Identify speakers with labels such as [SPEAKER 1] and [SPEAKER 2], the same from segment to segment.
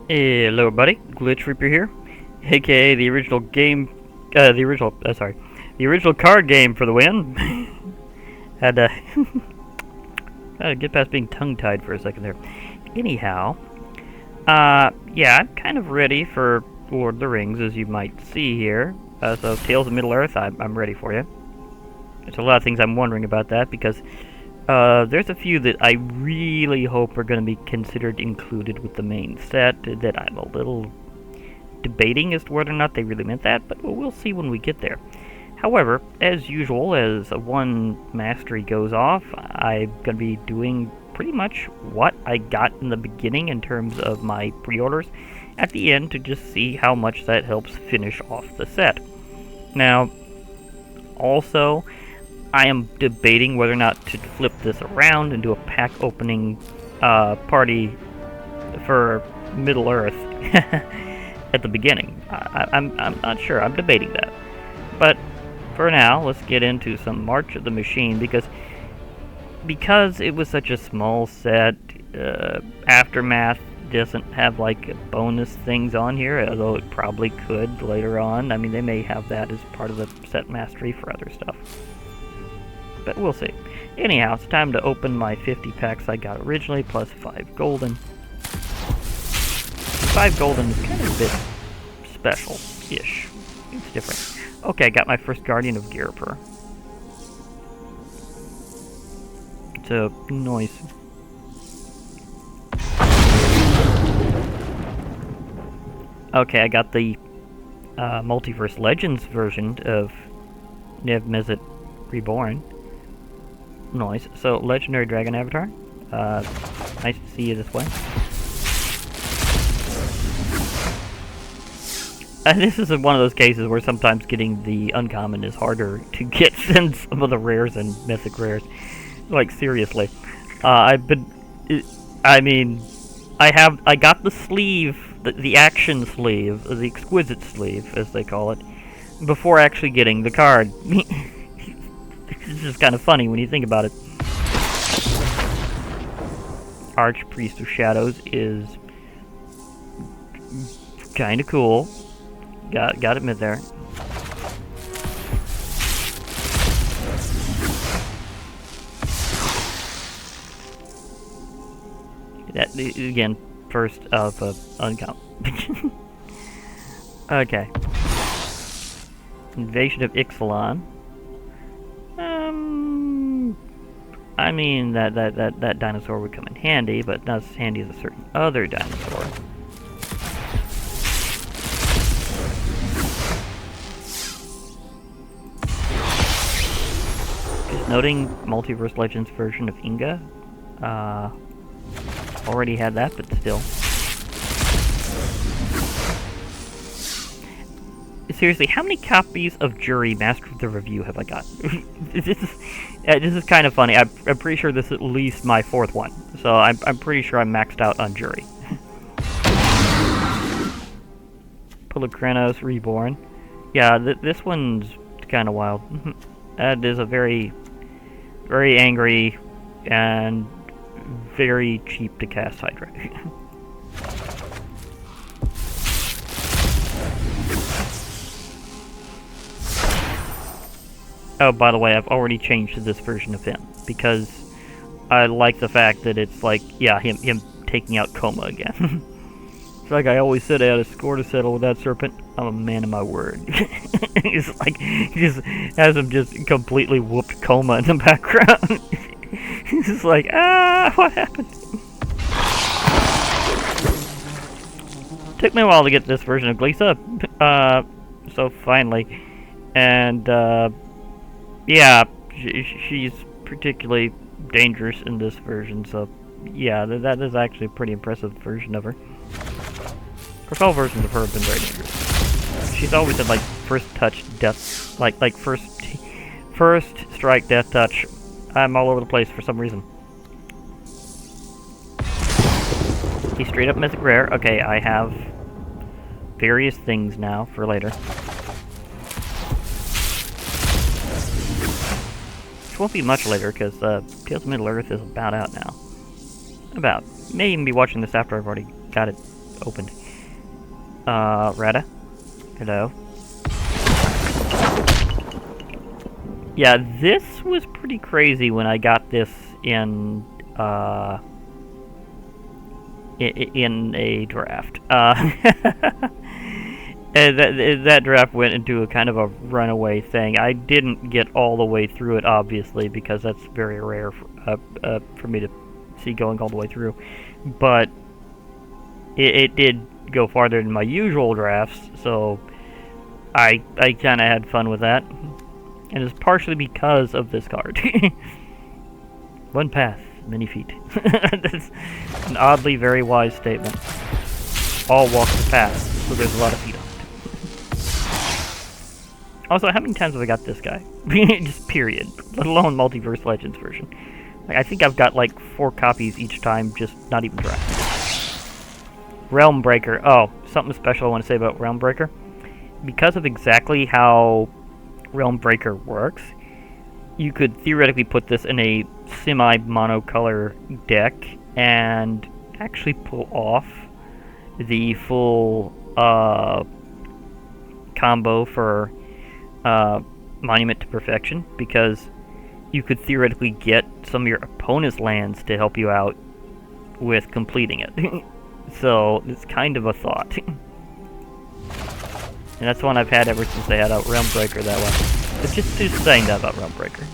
[SPEAKER 1] Hello, buddy. Glitch Reaper here, aka the original game, the original card game for the win. had to, had to get past being tongue-tied for a second there. Anyhow, yeah, I'm kind of ready for Lord of the Rings, as you might see here. So Tales of Middle-earth, I'm ready for you. There's a lot of things I'm wondering about that because there's a few that I really hope are going to be considered included with the main set that I'm a little debating as to whether or not they really meant that, but we'll see when we get there. However, as usual, as one mastery goes off, I'm going to be doing pretty much what I got in the beginning in terms of my pre-orders at the end to just see how much that helps finish off the set. Now, also, I am debating whether or not to flip this around and do a pack opening party for Middle-earth at the beginning. I'm not sure. I'm debating that. But for now, let's get into some March of the Machine because it was such a small set. Aftermath doesn't have like bonus things on here, although it probably could later on. I mean, they may have that as part of the set mastery for other stuff. But we'll see. Anyhow, it's time to open my 50 packs I got originally, plus 5 golden. 5 golden is kind of a bit special-ish. It's different. Okay, I got my first Guardian of Girper. It's a nice. Okay, I got the Multiverse Legends version of Nev-Mezit Reborn. Nice. So, Legendary Dragon Avatar. Nice to see you this way. And this is one of those cases where sometimes getting the uncommon is harder to get than some of the rares and mythic rares. Like, seriously. I got the sleeve, the action sleeve, the exquisite sleeve, as they call it, before actually getting the card. It's just kind of funny when you think about it. Archpriest of Shadows is kind of cool. Got admit there. That again, first of uncount. Okay. Invasion of Ixalan. I mean, that dinosaur would come in handy, but not as handy as a certain other dinosaur. Just noting Multiverse Legends version of Inga. Already had that, but still. Seriously, how many copies of Jury Master of the Review have I got? This is kind of funny. I'm pretty sure this is at least my 4th one. So I'm pretty sure I'm maxed out on Jury. Pulokranos Reborn. Yeah, this one's kind of wild. That is a very, very angry and very cheap to cast Hydra. Oh, by the way, I've already changed to this version of him, because I like the fact that it's like, yeah, him taking out Coma again. It's like I always said I had a score to settle with that serpent. I'm a man of my word. He's like, he just has him just completely whooped Coma in the background. He's like, what happened? Took me a while to get this version of Glisa, so finally. And, yeah, she's particularly dangerous in this version, so yeah, that is actually a pretty impressive version of her. Of course, all versions of her have been very dangerous. She's always had, like, first touch death, like first strike death touch. I'm all over the place for some reason. He's straight up mythic rare. Okay, I have various things now for later. Which won't be much later, because Tales of Middle-earth is about out now. May even be watching this after I've already got it opened. Rada? Hello? Yeah, this was pretty crazy when I got this in a draft. And that draft went into a kind of a runaway thing. I didn't get all the way through it, obviously, because that's very rare for me to see going all the way through. But it did go farther than my usual drafts, so I kind of had fun with that. And it's partially because of this card. One path, many feet. That's an oddly very wise statement. All walk the path, so there's a lot of feet on it. Also, how many times have I got this guy? Just period. Let alone Multiverse Legends version. Like, I think I've got like 4 copies each time, just not even drafted. Realm Breaker. Oh, something special I want to say about Realm Breaker. Because of exactly how Realm Breaker works, you could theoretically put this in a semi-monocolor deck and actually pull off the full combo for Monument to Perfection, because you could theoretically get some of your opponent's lands to help you out with completing it. So it's kind of a thought. And that's one I've had ever since they had a Realm Breaker that way. But just saying that about Realm Breaker.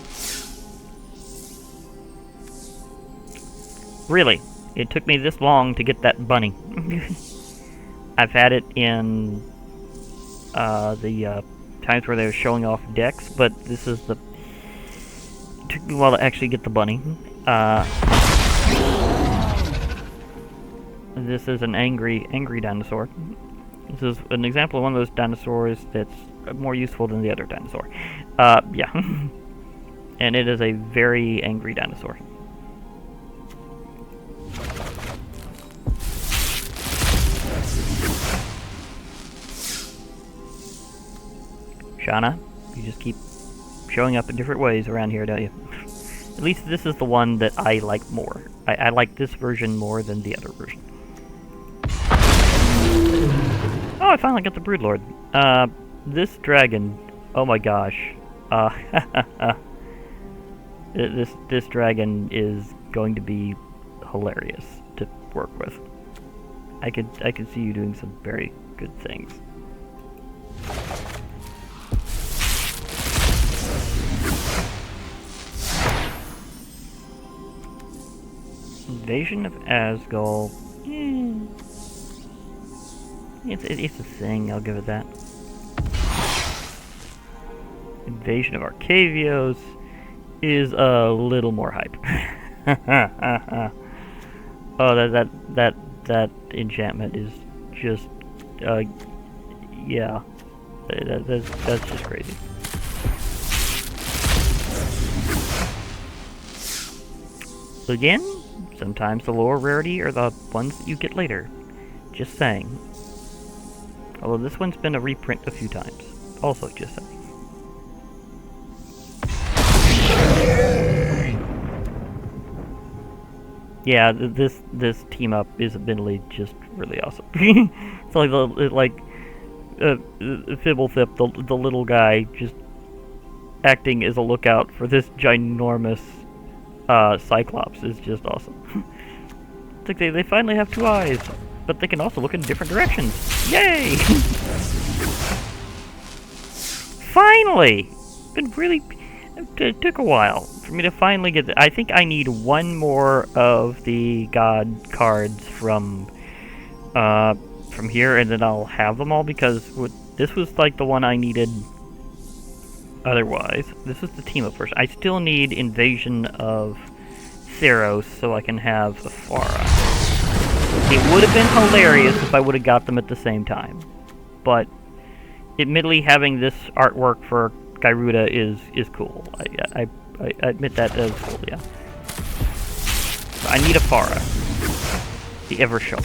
[SPEAKER 1] Really, it took me this long to get that bunny. I've had it in the times where they were showing off decks, but this is the... It took me a while to actually get the bunny. This is an angry dinosaur. This is an example of one of those dinosaurs that's more useful than the other dinosaur. Yeah. And it is a very angry dinosaur. Shauna, you just keep showing up in different ways around here, don't you? At least this is the one that I like more. I like this version more than the other version. Oh, I finally got the Broodlord. This dragon, oh my gosh. This dragon is going to be hilarious to work with. I could see you doing some very good things. Invasion of Asgol. It's a thing, I'll give it that. Invasion of Arcavios is a little more hype. Oh, that enchantment is just, yeah, that's just crazy. Again, sometimes the lower rarity are the ones that you get later. Just saying. Although this one's been a reprint a few times. Also, just saying. Yeah, this team up is admittedly just really awesome. It's like Fibblethip, the little guy, just acting as a lookout for this ginormous Cyclops is just awesome. It's like they finally have 2 eyes, but they can also look in different directions. Yay! Finally! It took a while for me to finally get I think I need 1 more of the God cards from here, and then I'll have them all, because this was like the one I needed otherwise. This is the team-up version. I still need Invasion of Theros so I can have Aphara. It would have been hilarious if I would have got them at the same time. But admittedly, having this artwork for Gyruda is cool. I admit that as cool, yeah. So I need Aphara. The Evershow.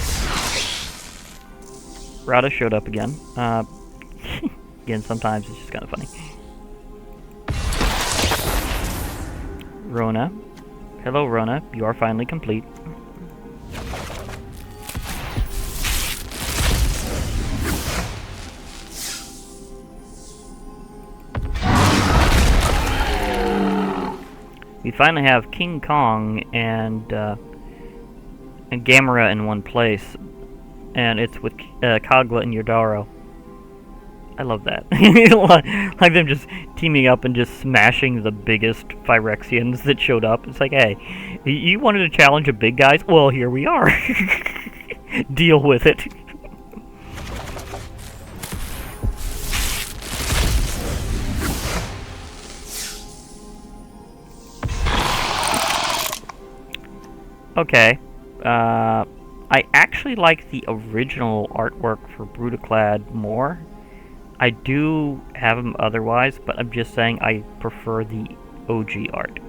[SPEAKER 1] Rada showed up again. Again, sometimes it's just kind of funny. Rona. Hello, Rona. You are finally complete. We finally have King Kong and Gamera in one place, and it's with Kagla and Yodaro. I love that. Like them just teaming up and just smashing the biggest Phyrexians that showed up. It's like, hey, you wanted to challenge a big guys? Well, here we are. Deal with it. Okay. I actually like the original artwork for Brutaclad more. I do have them otherwise, but I'm just saying I prefer the OG art.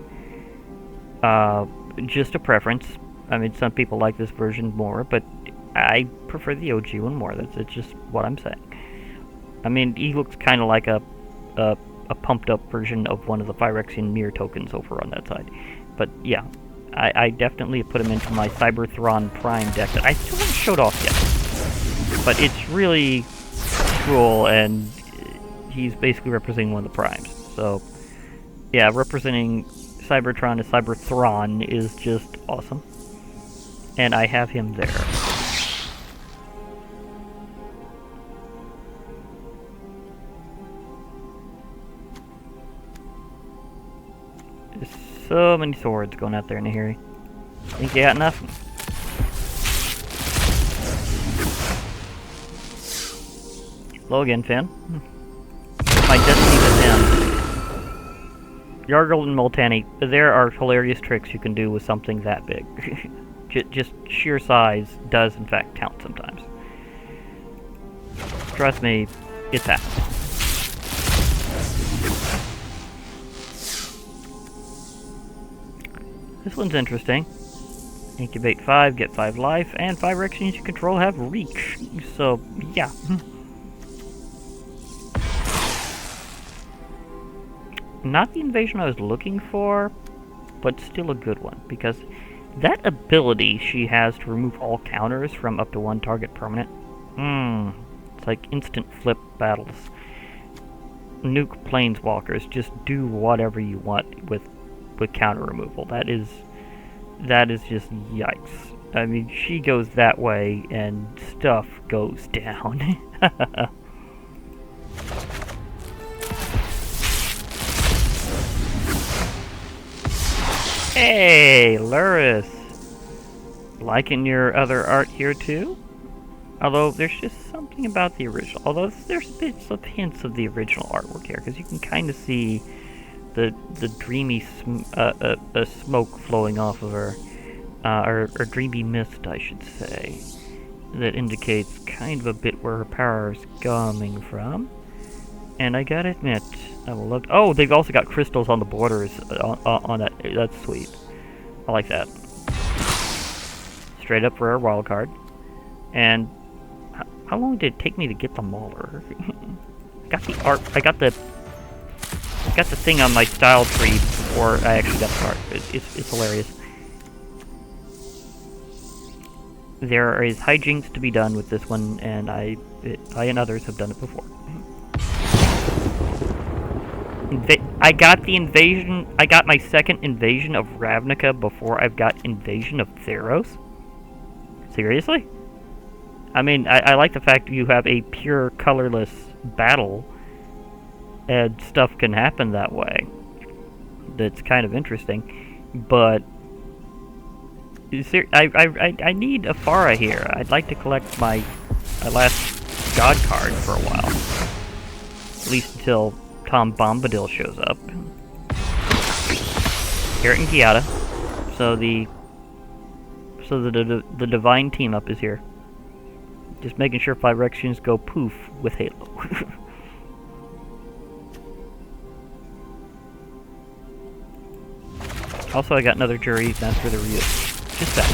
[SPEAKER 1] Just a preference. I mean, some people like this version more, but I prefer the OG one more. That's just what I'm saying. I mean, he looks kind of like a pumped up version of one of the Phyrexian mirror tokens over on that side. But yeah, I definitely put him into my Cyberthron Prime deck that I still haven't showed off yet. But it's really cool, and he's basically representing one of the primes. So, yeah, representing Cybertron as Cyberthron is just awesome. And I have him there. There's so many swords going out there, Nahiri. Think you got enough? Hello again, Finn. My destiny to end. Yargle and Multani, there are hilarious tricks you can do with something that big. Just sheer size does in fact count sometimes. Trust me, it's happened. This one's interesting. Incubate 5, get 5 life, and 5 Phyrexians you control have reach. So, yeah. Not the invasion I was looking for, but still a good one, because that ability she has to remove all counters from up to one target permanent. It's like instant flip battles. Nuke planeswalkers, just do whatever you want with counter removal. That is just yikes. I mean, she goes that way and stuff goes down. Hey, Luris! Liking your other art here too? Although there's just something about the original. Although there's bits of hints of the original artwork here, because you can kind of see the dreamy smoke flowing off of her, or dreamy mist, I should say, that indicates kind of a bit where her power is coming from. And I gotta admit, I will love. Oh, they've also got crystals on the borders on that. That's sweet. I like that. Straight up rare wild card. And how long did it take me to get the Mauler? I got the art. I got the thing on my style tree before I actually got the card. It's hilarious. There is hijinks to be done with this one, and I and others have done it before. I got the invasion. I got my second invasion of Ravnica before I've got invasion of Theros. Seriously? I mean, I like the fact that you have a pure colorless battle, and stuff can happen that way. That's kind of interesting, but I need a Farah here. I'd like to collect my last god card for a while, at least until Tom Bombadil shows up. Garrett and Kiata. So the divine team up is here. Just making sure Phyrexians go poof with Halo. Also, I got another jury master the Ryu. Just that.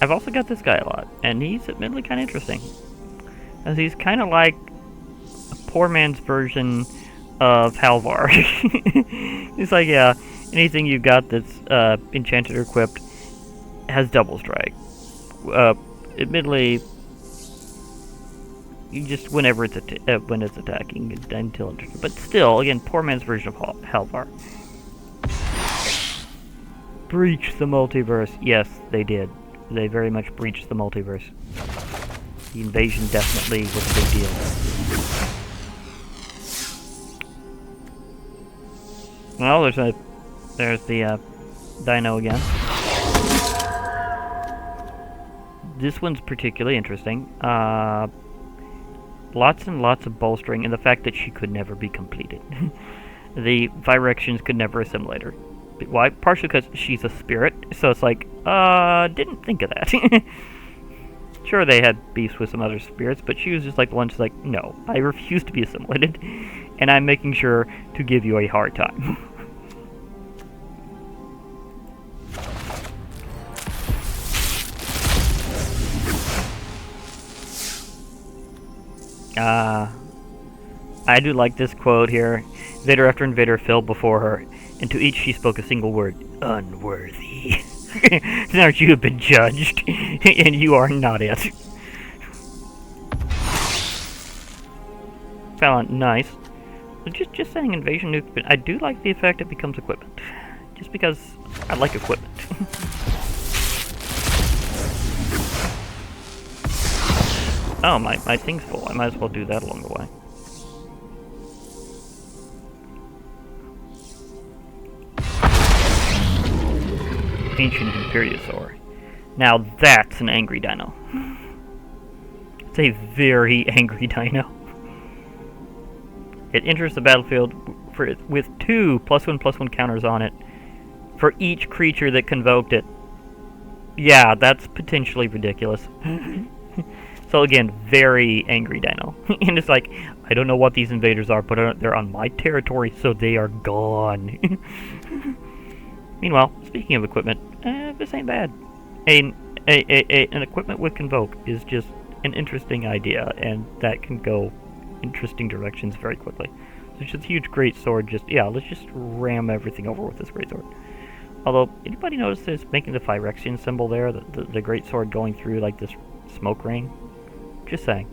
[SPEAKER 1] I've also got this guy a lot, and he's admittedly kind of interesting. As he's kind of like a poor man's version of Halvar. He's like, yeah, anything you got that's enchanted or equipped has double strike. Admittedly, you just whenever it's when it's attacking until it. But still, again, poor man's version of Halvar. Breach the multiverse. Yes, they did. They very much breached the multiverse. The invasion definitely was a big deal. Well, there's the dino again. This one's particularly interesting. Lots and lots of bolstering, and the fact that she could never be completed. The Phyrexians could never assimilate her. Why? Partially because she's a spirit, so it's like, didn't think of that. Sure, they had beefs with some other spirits, but she was just like the one who's like, no, I refuse to be assimilated, and I'm making sure to give you a hard time. I do like this quote here. Invader after invader fell before her, and to each she spoke a single word, unworthy. Now you have been judged, and you are not it. Found nice. Just saying invasion nuke, but I do like the effect it becomes equipment. Just because I like equipment. Oh, my thing's full. I might as well do that along the way. Ancient Imperiosaur. Now that's an angry dino. It's a very angry dino. It enters the battlefield with 2 +1/+1 counters on it for each creature that convoked it. Yeah, that's potentially ridiculous. So again, very angry dino. And it's like, I don't know what these invaders are, but they're on my territory, so they are gone. Meanwhile, speaking of equipment, this ain't bad. An equipment with Convoke is just an interesting idea, and that can go interesting directions very quickly. So it's just a huge great sword. Let's just ram everything over with this great sword. Although, anybody notice this making the Phyrexian symbol there, the great sword going through like this smoke ring? Just saying.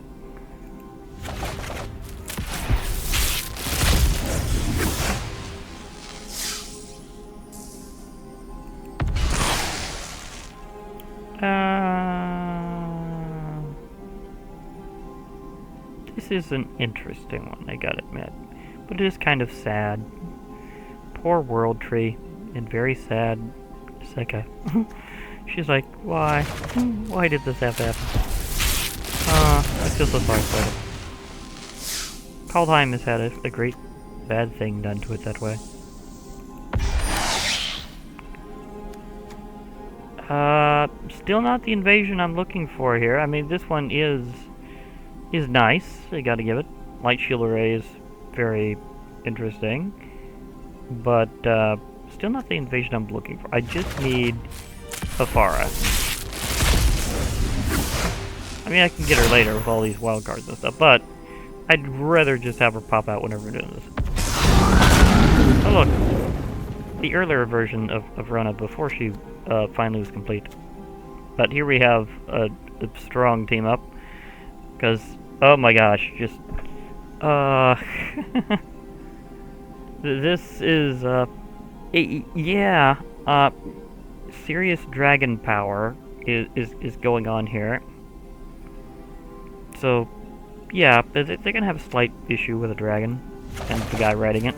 [SPEAKER 1] This is an interesting one, I gotta admit. But it is kind of sad. Poor World Tree, and very sad Seka. She's like, why? Why did this have to happen? I feel so sorry for them. Kaldheim has had a great bad thing done to it that way. Still not the invasion I'm looking for here. I mean, this one is nice. I gotta give it. Light Shield Array is very interesting. But, still not the invasion I'm looking for. I just need Afara. I mean, I can get her later with all these wild cards and stuff, but I'd rather just have her pop out whenever we're doing this. Oh look, the earlier version of Rona before she finally was complete. But here we have a strong team up, because, oh my gosh, just, this is, serious dragon power is going on here. So, yeah, they're gonna have a slight issue with a dragon and the guy riding it.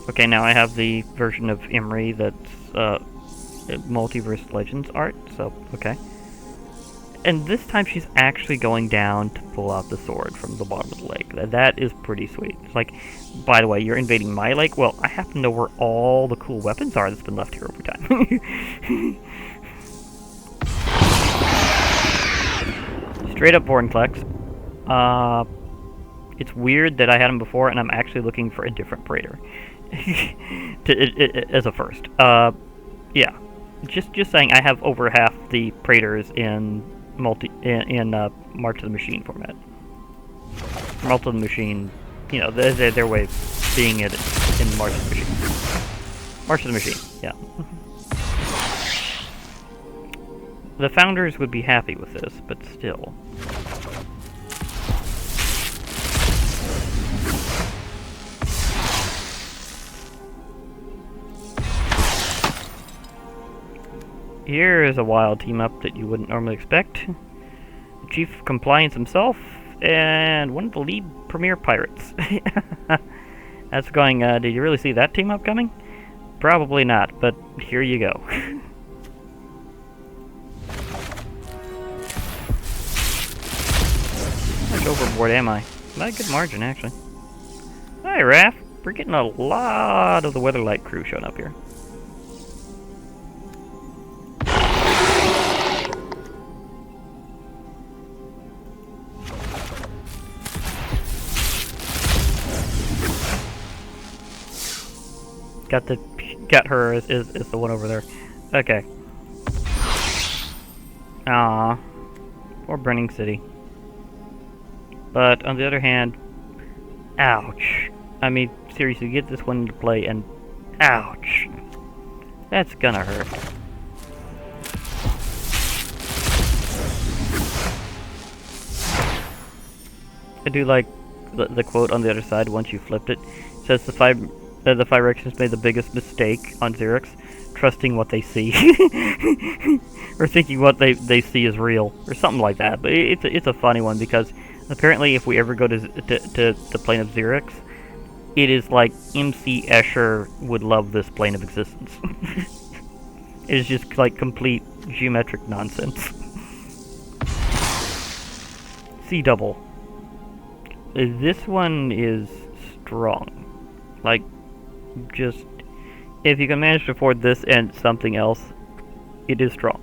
[SPEAKER 1] Okay, now I have the version of Imri that's Multiverse Legends art, so, okay. And this time she's actually going down to pull out the sword from the bottom of the lake. That is pretty sweet. It's like, by the way, you're invading my lake? Well, I happen to know where all the cool weapons are that's been left here over time. Straight up Vorinclex. It's weird that I had him before, and I'm actually looking for a different Praetor. As a first. Yeah. Just saying, I have over half the Praetors in March of the Machine format. March of the Machine, you know, their way of being it in March of the Machine. March of the Machine, yeah. The founders would be happy with this, but still. Here is a wild team-up that you wouldn't normally expect. The Chief of Compliance himself, and one of the lead premier pirates. That's going, did you really see that team-up coming? Probably not, but here you go. How much overboard am I? Not a good margin, actually. Hi, Raph. We're getting a lot of the Weatherlight crew showing up here. Got her is the one over there. Okay. Ah, poor Burning City. But on the other hand, ouch. I mean, seriously, get this one into play and ouch. That's gonna hurt. I do like the quote on the other side once you flipped it. It says the Phyrexians made the biggest mistake on Xerix, trusting what they see. Or thinking what they see is real, or something like that. But it's a funny one, because apparently if we ever go to the plane of Xerix, it is like MC Escher would love this plane of existence. It is just like complete geometric nonsense. C-double. This one is strong. Like, just, if you can manage to afford this and something else, it is strong.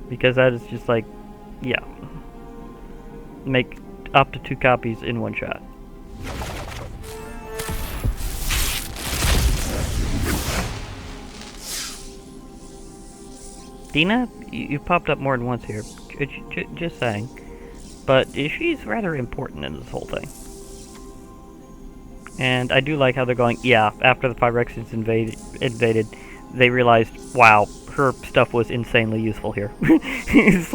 [SPEAKER 1] Because that is just like, yeah. Make up to 2 copies in one shot. Dina, you popped up more than once here. Just saying. But she's rather important in this whole thing. And I do like how they're going, yeah, after the Phyrexians invaded, they realized, wow, her stuff was insanely useful here. It's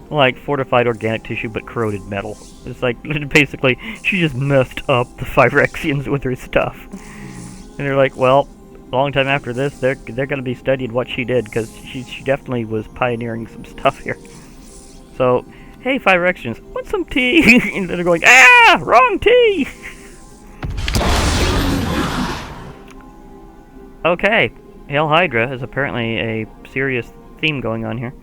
[SPEAKER 1] like fortified organic tissue but corroded metal. It's like, basically, she just messed up the Phyrexians with her stuff. And they're like, well, a long time after this, they're going to be studying what she did, because she definitely was pioneering some stuff here. So, hey, Phyrexians, want some tea? And they're going, ah, wrong tea! Okay, Hail Hydra is apparently a serious theme going on here.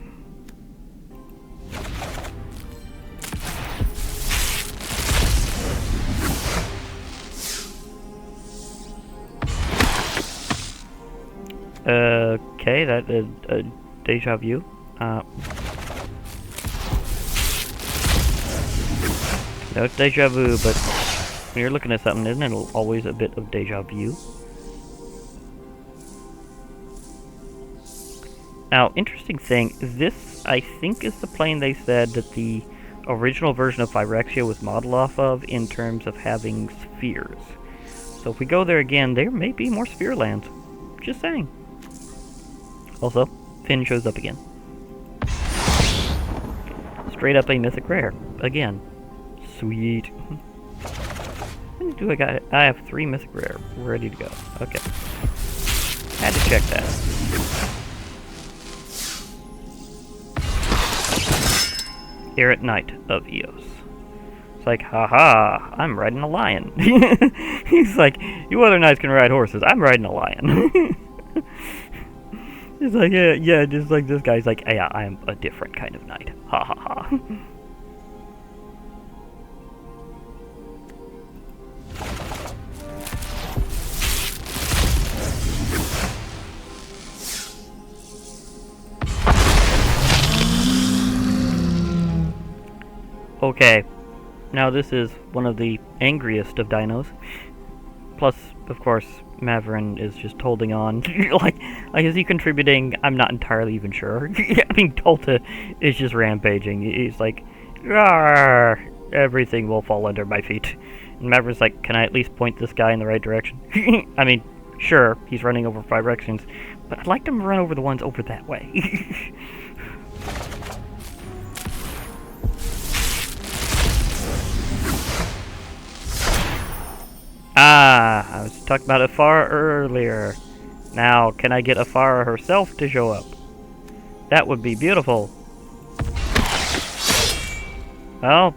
[SPEAKER 1] Okay, that is a deja vu. No, it's deja vu, but when you're looking at something, isn't it always a bit of deja vu? Now, interesting thing, this, I think, is the plane they said that the original version of Phyrexia was modeled off of in terms of having spheres. So if we go there again, there may be more sphere lands. Just saying. Also, Finn shows up again. Straight up a mythic rare. Again. Sweet. How many do I got? I have 3 mythic rare. Ready to go. Okay. Had to check that. Errant Knight of Eos. It's like, haha, I'm riding a lion. He's like, you other knights can ride horses, I'm riding a lion. It's like, yeah, just like this guy's like, yeah, I am a different kind of knight. Ha ha ha. Okay, now this is one of the angriest of dinos. Plus, of course, Maverin is just holding on. like, is he contributing? I'm not entirely even sure. I mean, Tulta is just rampaging. He's like, everything will fall under my feet. And Maverin's like, can I at least point this guy in the right direction? I mean, sure, he's running over Phyrexians, But I'd like them to run over the ones over that way. I was talking about Afara earlier. Now, can I get Afara herself to show up? That would be beautiful. Well,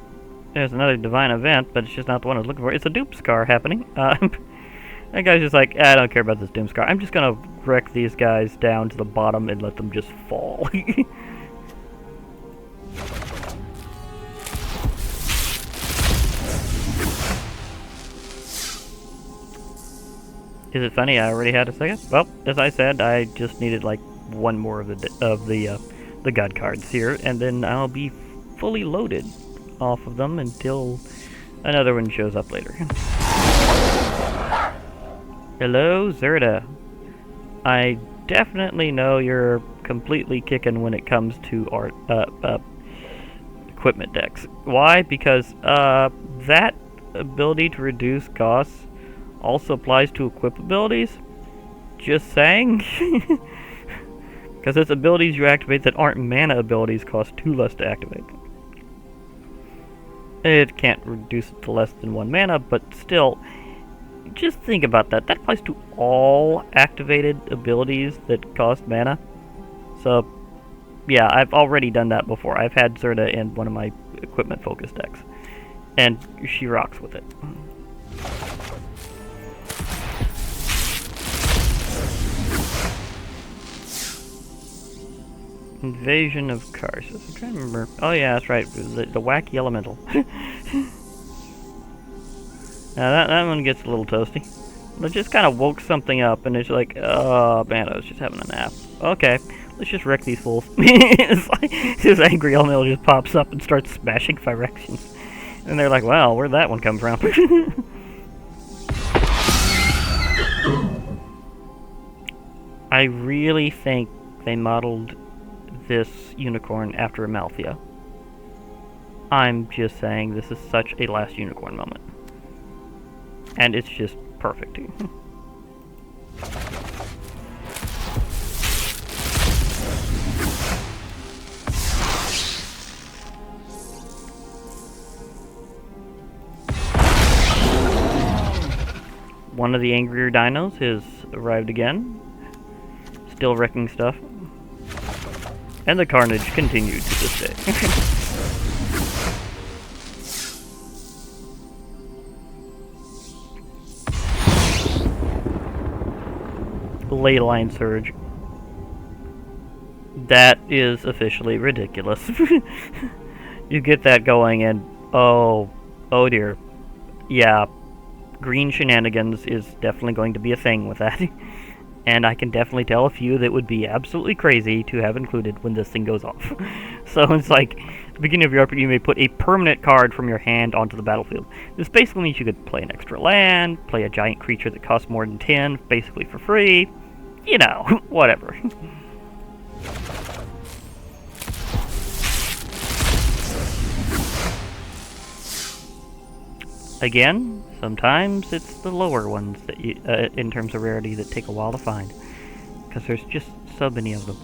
[SPEAKER 1] there's another divine event, but it's just not the one I was looking for. It's a Doomscar happening. That guy's just like, I don't care about this Doomscar. I'm just gonna wreck these guys down to the bottom and let them just fall. Is it funny? I already had a second. Well, as I said, I just needed like one more of the god cards here, and then I'll be fully loaded off of them until another one shows up later. Hello, Zerda. I definitely know you're completely kicking when it comes to art equipment decks. Why? Because that ability to reduce costs also applies to equip abilities. Just saying. Because it's abilities you activate that aren't mana abilities cost 2 less to activate. It can't reduce it to less than 1 mana, but still, just think about that. That applies to all activated abilities that cost mana. So, yeah, I've already done that before. I've had Zerda in one of my equipment-focused decks, and she rocks with it. Invasion of Karsus. I'm trying to remember. Oh yeah, that's right. The wacky elemental. Now that one gets a little toasty. But it just kind of woke something up, and it's like, oh man, I was just having a nap. Okay, let's just wreck these fools. It's like, this angry elemental just pops up and starts smashing Phyrexians. And they're like, well, where'd that one come from? I really think they modeled this unicorn after Amalthea. I'm just saying, this is such a last unicorn moment. And it's just perfect. One of the angrier dinos has arrived again. Still wrecking stuff. And the carnage continued to this day. Leyline Surge. That is officially ridiculous. You get that going and, oh dear. Yeah, green shenanigans is definitely going to be a thing with that. And I can definitely tell a few that would be absolutely crazy to have included when this thing goes off. So it's like, at the beginning of your upgrade, you may put a permanent card from your hand onto the battlefield. This basically means you could play an extra land, play a giant creature that costs more than 10, basically for free. You know, whatever. Again, sometimes it's the lower ones that you, in terms of rarity, that take a while to find, because there's just so many of them.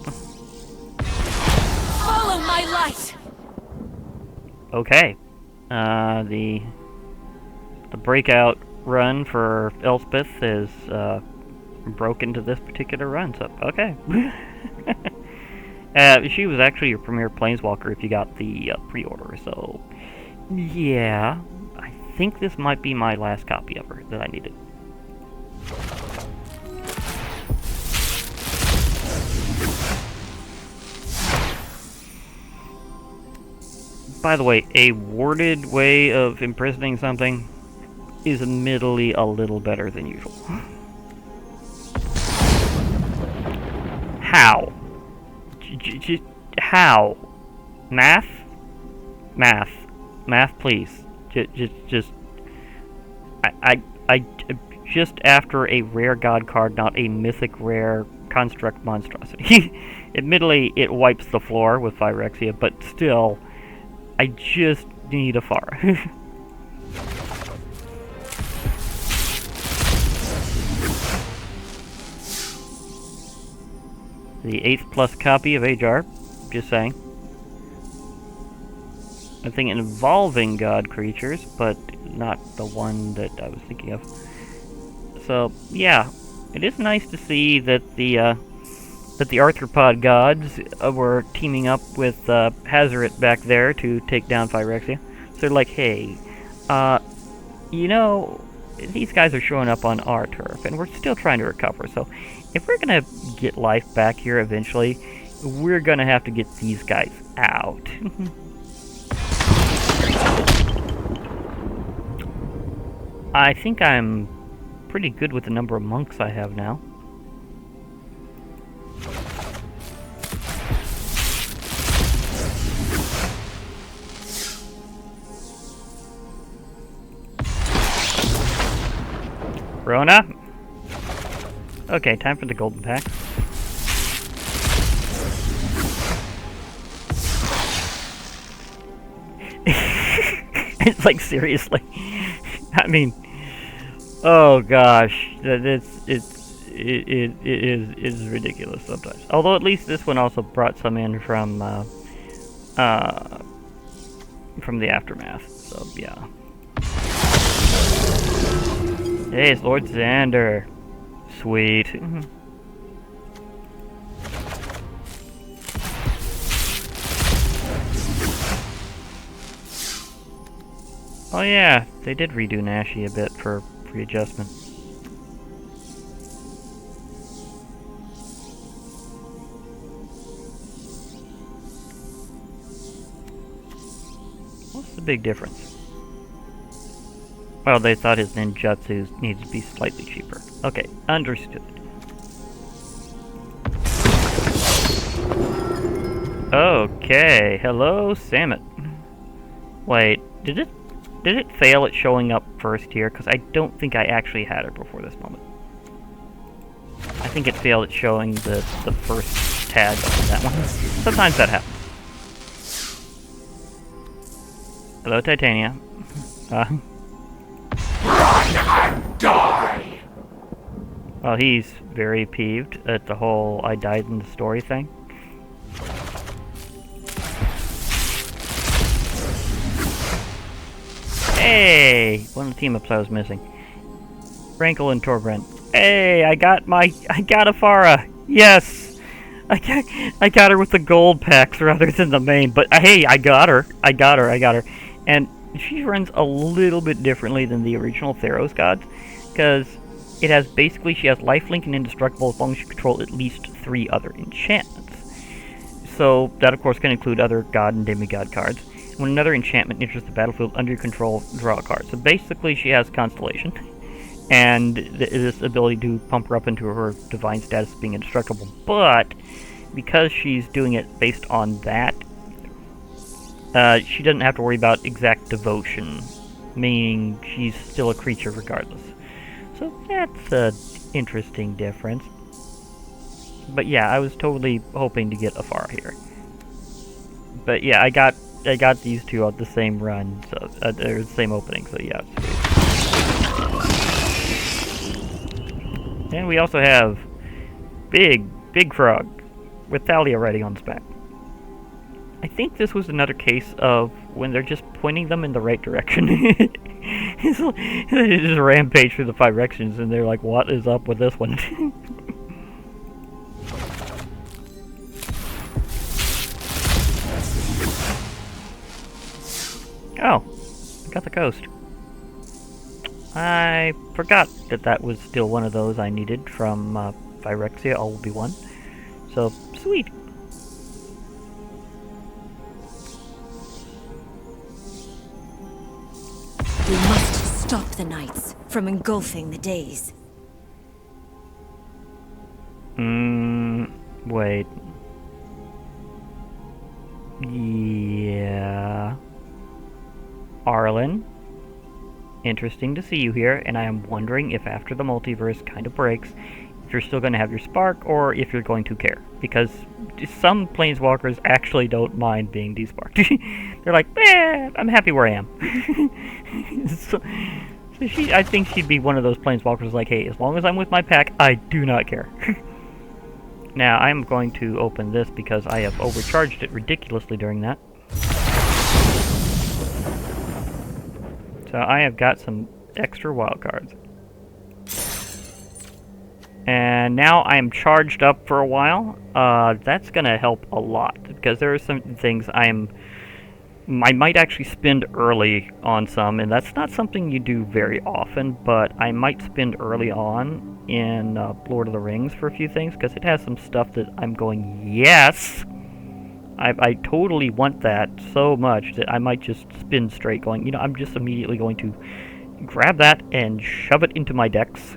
[SPEAKER 2] Follow my light.
[SPEAKER 1] Okay, the breakout run for Elspeth is broke into this particular run. So okay, she was actually your premier planeswalker if you got the pre-order. So yeah. I think this might be my last copy of her that I needed. By the way, a warded way of imprisoning something is admittedly a little better than usual. How? How? Math? Math. Math, please. Just just after a rare god card, not a mythic rare construct monstrosity. Admittedly, it wipes the floor with Phyrexia, but still, I just need a Fara. the 8th plus copy of Ajar. Just saying. I think involving god creatures, but not the one that I was thinking of. So yeah, it is nice to see that the arthropod gods were teaming up with Hazaret back there to take down Phyrexia. So they're like, hey, you know, these guys are showing up on our turf, and we're still trying to recover. So if we're gonna get life back here eventually, we're gonna have to get these guys out. I think I'm pretty good with the number of monks I have now. Rona? Okay, time for the golden pack. It's like, seriously. I mean, oh gosh, it is ridiculous sometimes. Although at least this one also brought some in from the aftermath. So yeah. Hey, it's Lord Xander. Sweet. Oh yeah, they did redo Nashi a bit for readjustment. What's the big difference? Well, they thought his ninjutsu needs to be slightly cheaper. Okay, understood. Okay, hello, Samet. Wait, did it fail at showing up first here? Because I don't think I actually had her before this moment. I think it failed at showing the first tag on that one. Sometimes that happens. Hello, Titania.
[SPEAKER 2] Run and die!
[SPEAKER 1] Well, he's very peeved at the whole I died in the story thing. Hey! One of the team-ups I was missing. Rankle and Torbrent. Hey! I got Afara! Yes! I got her with the gold packs rather than the main, but hey, I got her. And she runs a little bit differently than the original Theros gods, because she has lifelink and indestructible as long as you control at least 3 other enchantments. So that of course can include other god and demigod cards. When another enchantment enters the battlefield under your control, draw a card. So basically she has Constellation, and this ability to pump her up into her divine status being indestructible. But because she's doing it based on that, she doesn't have to worry about exact devotion, meaning she's still a creature regardless. So that's an interesting difference. But yeah, I was totally hoping to get Afara here. But yeah, I got these two on the same run, so they're the same opening. So yeah. And we also have Big Frog with Thalia riding on his back. I think this was another case of when they're just pointing them in the right direction. They just rampage through the Phyrexia, and they're like, what is up with this one? Oh, I got the coast. I forgot that was still one of those I needed from Phyrexia, all will be one. So, sweet.
[SPEAKER 3] We must stop the nights from engulfing the days.
[SPEAKER 1] Wait. Yeah. Arlen. Interesting to see you here, and I am wondering if after the multiverse kind of breaks, if you're still going to have your spark, or if you're going to care. Because some planeswalkers actually don't mind being desparked. They're like, I'm happy where I am. so I think she'd be one of those planeswalkers like, hey, as long as I'm with my pack, I do not care. Now, I'm going to open this because I have overcharged it ridiculously during that. So I have got some extra wild cards. And now I am charged up for a while. That's going to help a lot, because there are some things I might actually spend early on some, and that's not something you do very often, but I might spend early on in Lord of the Rings for a few things, because it has some stuff that I'm going, yes! I totally want that so much that I might just spin straight going, you know, I'm just immediately going to grab that and shove it into my decks.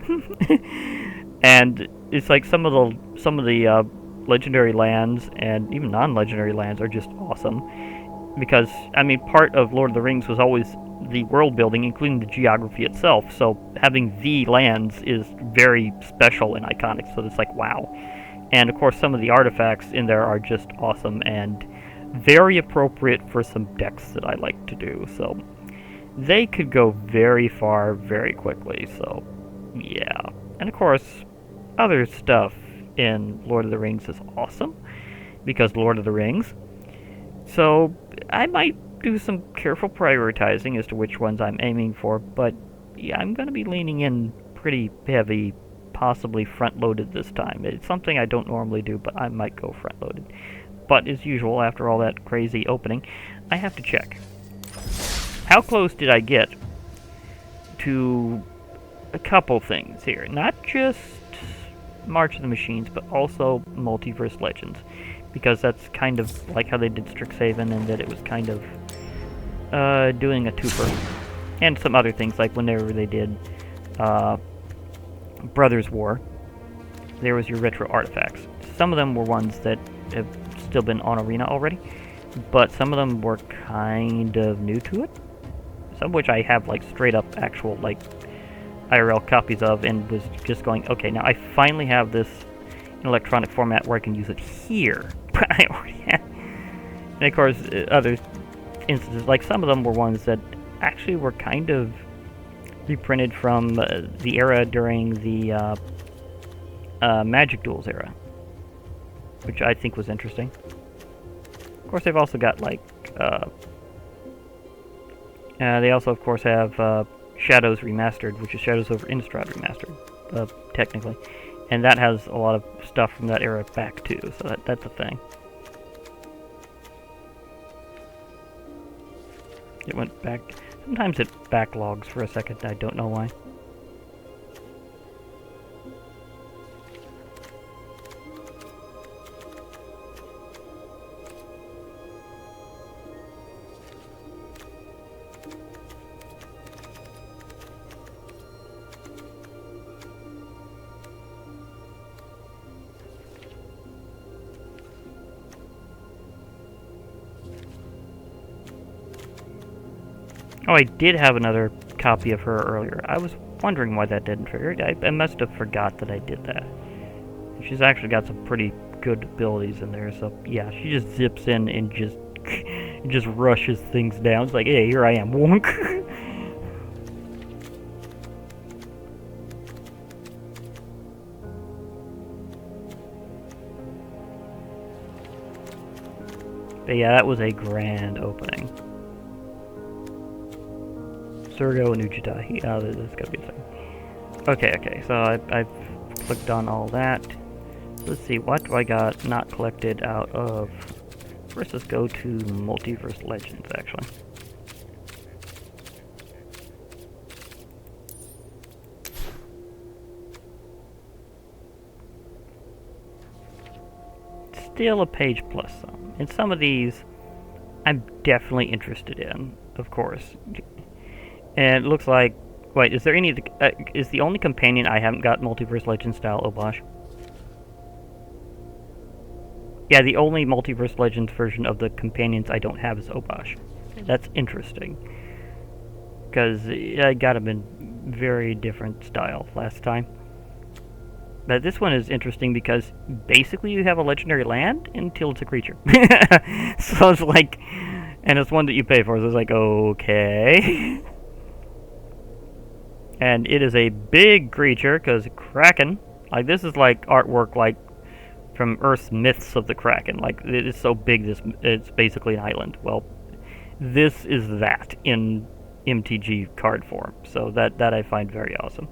[SPEAKER 1] And it's like some of the legendary lands and even non-legendary lands are just awesome, because I mean part of Lord of the Rings was always the world building, including the geography itself. So having the lands is very special and iconic. So it's like wow. And of course some of the artifacts in there are just awesome and very appropriate for some decks that I like to do. So they could go very far very quickly. So yeah. And of course other stuff in Lord of the Rings is awesome, because Lord of the Rings. So I might do some careful prioritizing as to which ones I'm aiming for, but yeah, I'm going to be leaning in pretty heavy, possibly front-loaded this time. It's something I don't normally do, but I might go front-loaded. But as usual, after all that crazy opening, I have to check. How close did I get to a couple things here? Not just March of the Machines, but also Multiverse Legends, because that's kind of like how they did Strixhaven, and that it was kind of doing a twofer, and some other things like whenever they did Brothers War, there was your retro artifacts. Some of them were ones that have still been on Arena already, but some of them were kind of new to it. Some of which I have like straight up actual like IRL copies of, and was just going, okay, now I finally have this in electronic format where I can use it here. But I already have. And of course, other instances, like some of them were ones that actually were kind of reprinted from the era during the Magic Duels era, which I think was interesting. Of course, they've also got like they also, of course, have Shadows Remastered, which is Shadows over Innistrad Remastered, technically. And that has a lot of stuff from that era back, too, so that's a thing. It went back. Sometimes it backlogs for a second, I don't know why. Oh, I did have another copy of her earlier. I was wondering why that didn't trigger. I must have forgot that I did that. She's actually got some pretty good abilities in there, so yeah, she just zips in and just rushes things down. It's like, hey, here I am, wonk. But yeah, that was a grand opening. Surgo and Ujitahi. Oh, that's gotta be a thing. Okay, so I've clicked on all that. Let's see, what do I got not collected out of... First, let's go to Multiverse Legends, actually. Still a page plus some. And some of these, I'm definitely interested in, of course. And it looks like... Wait, is there any... is the only companion I haven't got Multiverse Legends style Obosh? Yeah, the only Multiverse Legends version of the companions I don't have is Obosh. That's interesting. Because I got them in very different style last time. But this one is interesting because basically you have a legendary land until it's a creature. So it's like... And it's one that you pay for, so it's like, okay... And it is a big creature, because Kraken, like, this is like artwork, like, from Earth's Myths of the Kraken. Like, it is so big, it's basically an island. Well, this is that in MTG card form. So that I find very awesome.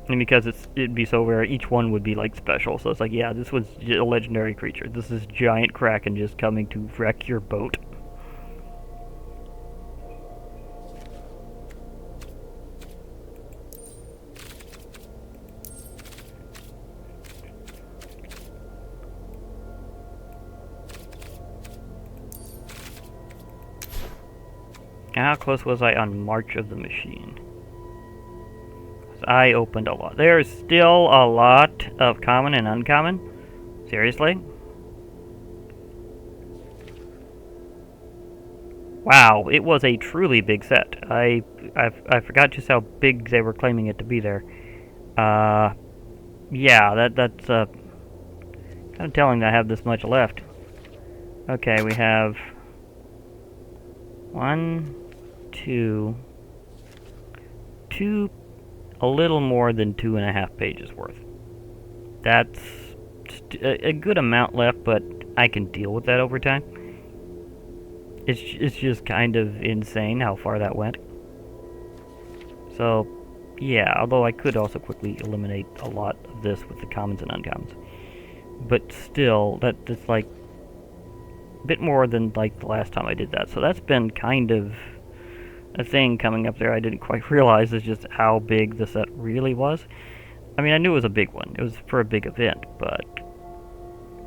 [SPEAKER 1] And because it'd be so rare, each one would be like special. So it's like, yeah, this was a legendary creature. This is giant Kraken just coming to wreck your boat. How close was I on March of the Machine? I opened a lot. There's still a lot of common and uncommon. Seriously? Wow, it was a truly big set. I forgot just how big they were claiming it to be there. Yeah, that's kind of telling that I have this much left. Okay, we have 1, 2, a little more than 2.5 pages worth. That's a good amount left, but I can deal with that over time. It's just kind of insane how far that went. So, yeah, although I could also quickly eliminate a lot of this with the commons and uncommons. But still, that's like a bit more than like the last time I did that. So that's been kind of a thing coming up there I didn't quite realize is just how big the set really was. I mean, I knew it was a big one. It was for a big event, but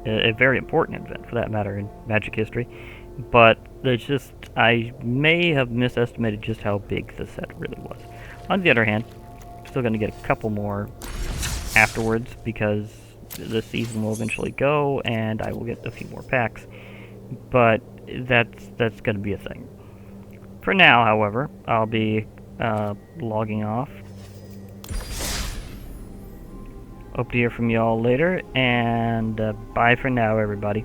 [SPEAKER 1] a very important event for that matter in Magic history. But there's just, I may have misestimated just how big the set really was. On the other hand, I'm still going to get a couple more afterwards because the season will eventually go and I will get a few more packs. But that's going to be a thing. For now, however, I'll be logging off. Hope to hear from you all later, and bye for now, everybody.